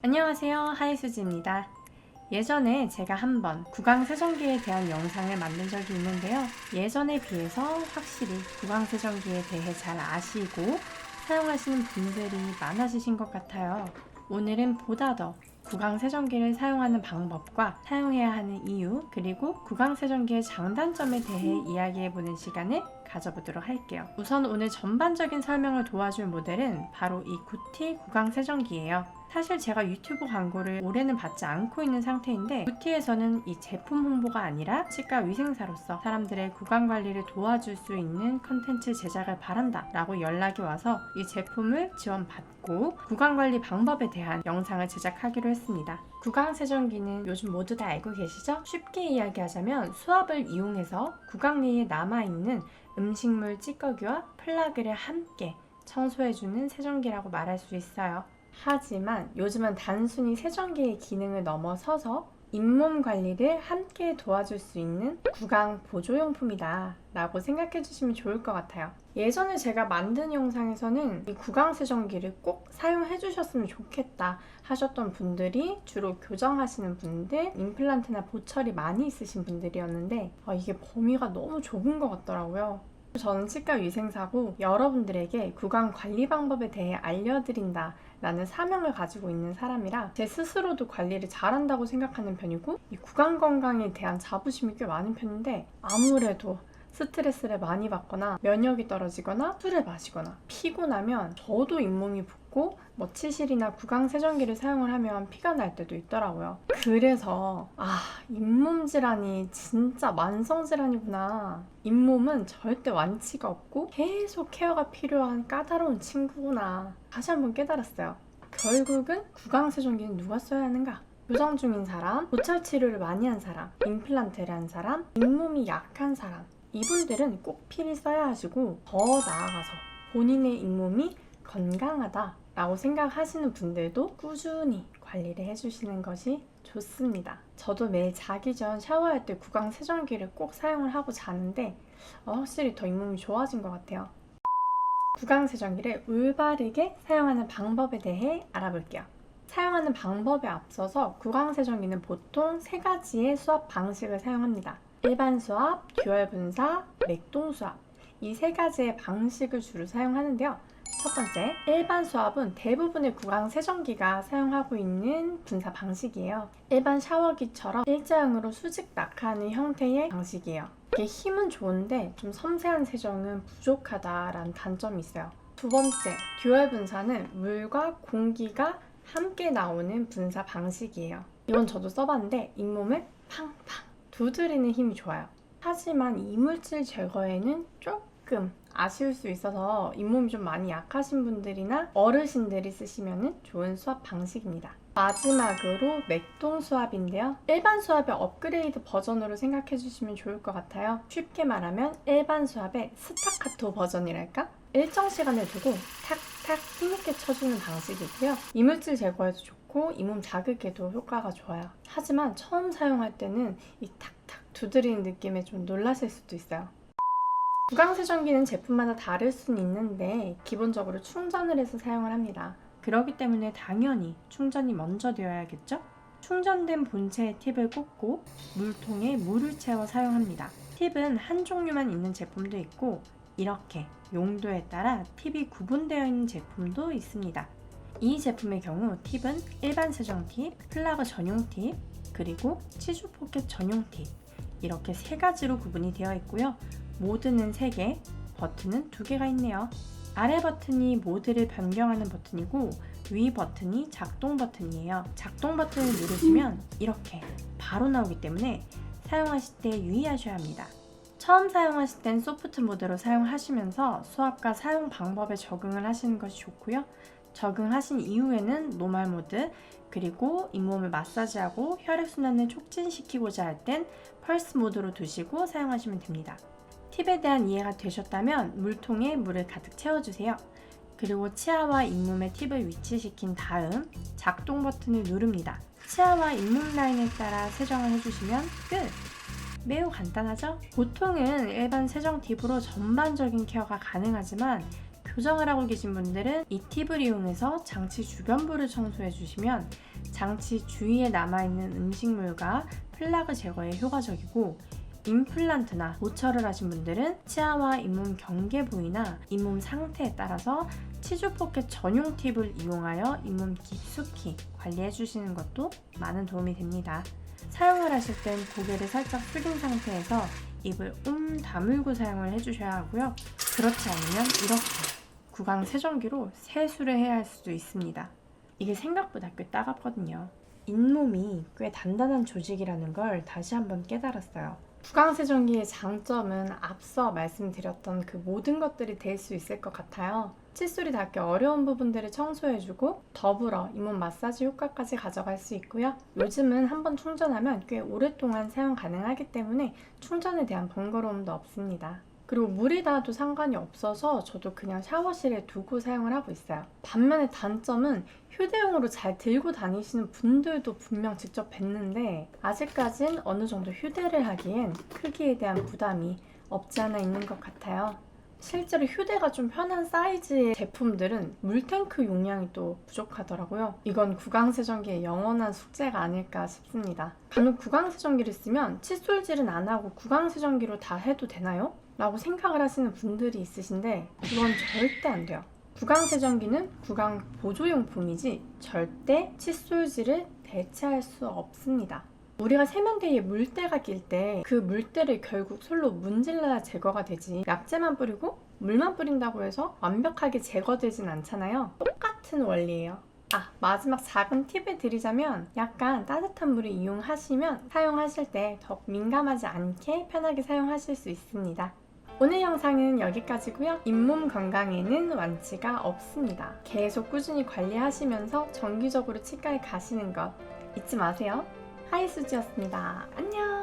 안녕하세요, 하이수지입니다. 예전에 제가 한번 구강세정기에 대한 영상을 만든 적이 있는데요. 예전에 비해서 확실히 구강세정기에 대해 잘 아시고 사용하시는 분들이 많아지신 것 같아요. 오늘은 보다 더 구강세정기를 사용하는 방법과 사용해야 하는 이유, 그리고 구강세정기의 장단점에 대해 이야기해보는 시간을 가져보도록 할게요. 우선 오늘 전반적인 설명을 도와줄 모델은 바로 이 구티 구강세정기예요. 사실 제가 유튜브 광고를 올해는 받지 않고 있는 상태인데, 구티에서는 이 제품 홍보가 아니라 치과 위생사로서 사람들의 구강관리를 도와줄 수 있는 컨텐츠 제작을 바란다 라고 연락이 와서 이 제품을 지원받고 구강관리 방법에 대한 영상을 제작하기로 했습니다. 구강세정기는 요즘 모두 다 알고 계시죠? 쉽게 이야기하자면 수압을 이용해서 구강 내에 남아있는 음식물 찌꺼기와 플라그를 함께 청소해주는 세정기라고 말할 수 있어요. 하지만 요즘은 단순히 세정기의 기능을 넘어서서 잇몸 관리를 함께 도와줄 수 있는 구강 보조용품이다 라고 생각해 주시면 좋을 것 같아요. 예전에 제가 만든 영상에서는 이 구강 세정기를 꼭 사용해 주셨으면 좋겠다 하셨던 분들이 주로 교정하시는 분들, 임플란트나 보철이 많이 있으신 분들이었는데 이게 범위가 너무 좁은 것 같더라고요. 저는 치과 위생사고 여러분들에게 구강 관리 방법에 대해 알려드린다 라는 사명을 가지고 있는 사람이라 제 스스로도 관리를 잘한다고 생각하는 편이고, 이 구강 건강에 대한 자부심이 꽤 많은 편인데, 아무래도 스트레스를 많이 받거나 면역이 떨어지거나 술을 마시거나 피곤하면 저도 잇몸이 붓고 치실이나 구강 세정기를 사용을 하면 피가 날 때도 있더라고요. 그래서 잇몸 질환이 진짜 만성 질환이구나, 잇몸은 절대 완치가 없고 계속 케어가 필요한 까다로운 친구구나 다시 한번 깨달았어요. 결국은 구강 세정기는 누가 써야 하는가? 교정 중인 사람, 보철 치료를 많이 한 사람, 임플란트를 한 사람, 잇몸이 약한 사람, 이분들은 꼭 필히 써야 하시고, 더 나아가서 본인의 잇몸이 건강하다 라고 생각하시는 분들도 꾸준히 관리를 해주시는 것이 좋습니다. 저도 매일 자기 전 샤워할 때 구강 세정기를 꼭 사용을 하고 자는데 확실히 더 잇몸이 좋아진 것 같아요. 구강 세정기를 올바르게 사용하는 방법에 대해 알아볼게요. 사용하는 방법에 앞서서 구강 세정기는 보통 3가지의 수압 방식을 사용합니다. 일반 수압, 듀얼 분사, 맥동 수압, 이 3가지의 방식을 주로 사용하는데요. 첫 번째, 일반 수압은 대부분의 구강 세정기가 사용하고 있는 분사 방식이에요. 일반 샤워기처럼 일자형으로 수직 낙하하는 형태의 방식이에요. 이게 힘은 좋은데 좀 섬세한 세정은 부족하다라는 단점이 있어요. 두 번째, 듀얼 분사는 물과 공기가 함께 나오는 분사 방식이에요. 이건 저도 써봤는데 잇몸을 팡팡 두드리는 힘이 좋아요. 하지만 이물질 제거에는 조금 아쉬울 수 있어서 잇몸이 좀 많이 약하신 분들이나 어르신들이 쓰시면 좋은 수압 방식입니다. 마지막으로 맥동 수압인데요. 일반 수압의 업그레이드 버전으로 생각해 주시면 좋을 것 같아요. 쉽게 말하면 일반 수압의 스타카토 버전이랄까? 일정 시간을 두고 탁탁 힘있게 쳐주는 방식이고요. 이물질 제거에도 좋고 잇몸 자극에도 효과가 좋아요. 하지만 처음 사용할 때는 이 탁탁 두드리는 느낌에 좀 놀라실 수도 있어요. 구강 세정기는 제품마다 다를 수는 있는데 기본적으로 충전을 해서 사용을 합니다. 그렇기 때문에 당연히 충전이 먼저 되어야겠죠? 충전된 본체에 팁을 꽂고 물통에 물을 채워 사용합니다. 팁은 한 종류만 있는 제품도 있고, 이렇게 용도에 따라 팁이 구분되어 있는 제품도 있습니다. 이 제품의 경우 팁은 일반 세정 팁, 플라그 전용 팁, 그리고 치주 포켓 전용 팁, 이렇게 3가지로 구분이 되어 있고요. 모드는 3개, 버튼은 2개가 있네요. 아래 버튼이 모드를 변경하는 버튼이고 위 버튼이 작동 버튼이에요. 작동 버튼을 누르시면 이렇게 바로 나오기 때문에 사용하실 때 유의하셔야 합니다. 처음 사용하실 땐 소프트 모드로 사용하시면서 수압과 사용 방법에 적응을 하시는 것이 좋고요. 적응하신 이후에는 노멀 모드, 그리고 잇몸을 마사지하고 혈액순환을 촉진시키고자 할 땐 펄스 모드로 두시고 사용하시면 됩니다. 팁에 대한 이해가 되셨다면 물통에 물을 가득 채워주세요. 그리고 치아와 잇몸에 팁을 위치시킨 다음 작동 버튼을 누릅니다. 치아와 잇몸 라인에 따라 세정을 해주시면 끝! 매우 간단하죠? 보통은 일반 세정 팁으로 전반적인 케어가 가능하지만 교정을 하고 계신 분들은 이 팁을 이용해서 장치 주변부를 청소해 주시면 장치 주위에 남아있는 음식물과 플라그 제거에 효과적이고, 임플란트나 보철을 하신 분들은 치아와 잇몸 경계 부위나 잇몸 상태에 따라서 치주 포켓 전용 팁을 이용하여 잇몸 깊숙이 관리해 주시는 것도 많은 도움이 됩니다. 사용을 하실 땐 고개를 살짝 숙인 상태에서 입을 다물고 사용을 해주셔야 하고요. 그렇지 않으면 이렇게 구강 세정기로 세수를 해야 할 수도 있습니다. 이게 생각보다 꽤 따갑거든요. 잇몸이 꽤 단단한 조직이라는 걸 다시 한번 깨달았어요. 구강 세정기의 장점은 앞서 말씀드렸던 그 모든 것들이 될 수 있을 것 같아요. 칫솔이 닿기 어려운 부분들을 청소해주고 더불어 잇몸 마사지 효과까지 가져갈 수 있고요. 요즘은 한번 충전하면 꽤 오랫동안 사용 가능하기 때문에 충전에 대한 번거로움도 없습니다. 그리고 물이 닿아도 상관이 없어서 저도 그냥 샤워실에 두고 사용을 하고 있어요. 반면에 단점은 휴대용으로 잘 들고 다니시는 분들도 분명 직접 뵀는데 아직까진 어느 정도 휴대를 하기엔 크기에 대한 부담이 없지 않아 있는 것 같아요. 실제로 휴대가 좀 편한 사이즈의 제품들은 물탱크 용량이 또 부족하더라고요. 이건 구강세정기의 영원한 숙제가 아닐까 싶습니다. 간혹 구강세정기를 쓰면 칫솔질은 안 하고 구강세정기로 다 해도 되나요? 라고 생각을 하시는 분들이 있으신데 그건 절대 안 돼요. 구강세정기는 구강 보조용품이지 절대 칫솔질을 대체할 수 없습니다. 우리가 세면대에 물때가 낄 때 그 물때를 결국 솔로 문질러야 제거가 되지, 약재만 뿌리고 물만 뿌린다고 해서 완벽하게 제거되진 않잖아요. 똑같은 원리예요. 마지막 작은 팁을 드리자면 약간 따뜻한 물을 이용하시면 사용하실 때 더욱 민감하지 않게 편하게 사용하실 수 있습니다. 오늘 영상은 여기까지고요. 잇몸 건강에는 완치가 없습니다. 계속 꾸준히 관리하시면서 정기적으로 치과에 가시는 것 잊지 마세요. 하이수지였습니다. 안녕!